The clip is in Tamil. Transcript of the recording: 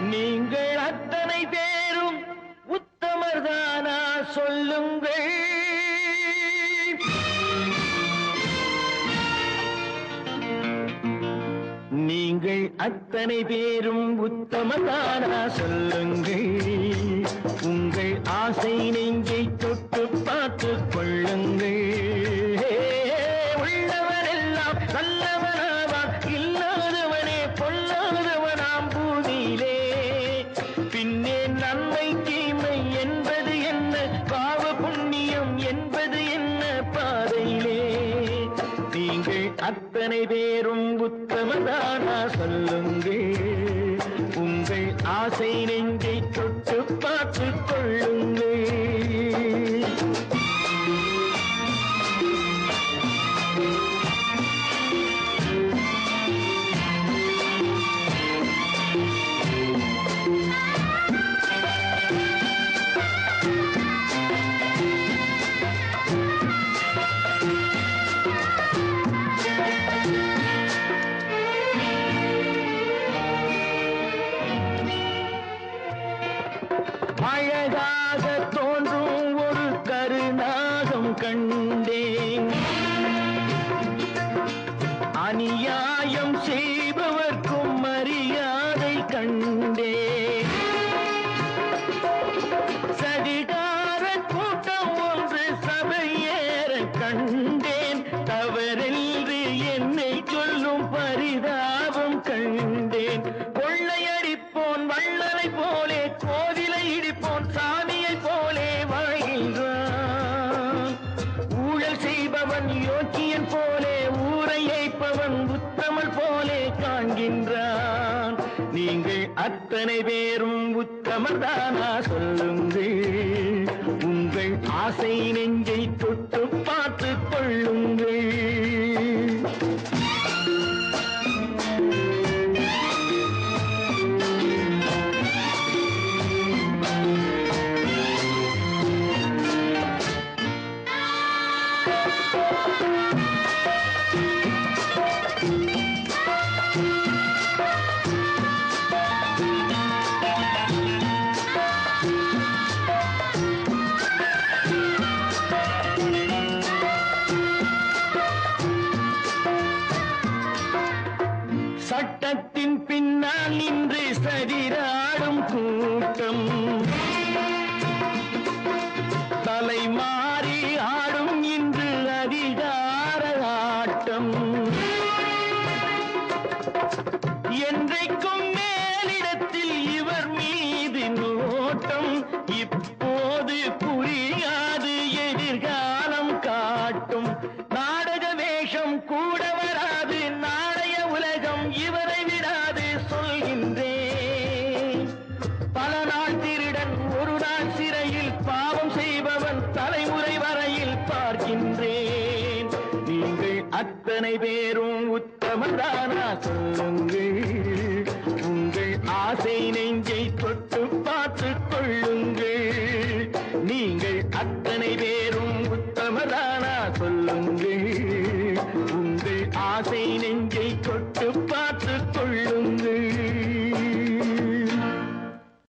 நீங்கள் அத்தனை பேரும் உத்தமர்தானா சொல்லுங்கள். நீங்கள் அத்தனை பேரும் உத்தமர்தானா சொல்லுங்கள். உங்கள் ஆசை நெஞ்சை தொட்டு பார்த்துக் கொள்ளுங்கள். உள்ளவரெல்லாம் நல்லவனாவான், இல்லாதவனே பொல்லாதவனாம் பூமியிலே. பின்னே நன்மை தீமை என்பது என்ன, பாவ புண்ணியம் என்பது என்ன பாதையிலே. நீங்கள் அத்தனை பேரும் உத்தமதானா சொல்லுங்கள். உங்கள் ஆசை நெஞ்சை தொட்டு பார்த்துக் கொள்ளுங்கள். அழகாக தோன்றும் ஒரு கருநாகம் கண்டேன். அநியாயம் செய்பவர்க்கும் மரியாதை கண்டேன். சதிகார கூட்டம் ஒன்று சபையேற கண்டேன். தவறென்று என்னை சொல்லும் பரிதாபம் கண்டேன். கொள்ளையடிப்போன் வள்ளலை போலே, கோவிலை இடிப்போன் சாமியை போலே வாழ்கின்றான். ஊழல் செய்பவன் யோக்கியன் போலே, ஊரை ஏய்ப்பவன் உத்தமல் போலே காண்கின்றான். நீங்கள் அத்தனை பேரும் உத்தமர்தானா சொல்லுங்கள். உங்கள் ஆசை நெஞ்சை தொட்டு பார்த்துக் கொள்ளுங்கள். சட்டத்தின் பின்னால் நின்று சதிராடும் கூட்டம், தலைமாறி ஆடும் இன்று அதிகார ஆட்டம். என்றைக்கும் மேலிடத்தில் இவர் மீது நோட்டம். இப்போது புரியாது, எதிர்காலம் காட்டும். நாடக வேஷம் கூட வராது, நாளைய உலகம் இவரை விடாது சொல்கின்றேன். பல நாள் திருடன் ஒரு நாள் சிறையில், பாவம் செய்பவன் தலைமுறை வரையில் பார்க்கின்றேன். நீங்கள் அத்தனை பேரும் உத்தமதானா சொல்லுங்கள். உங்கள் ஆசை நெஞ்சை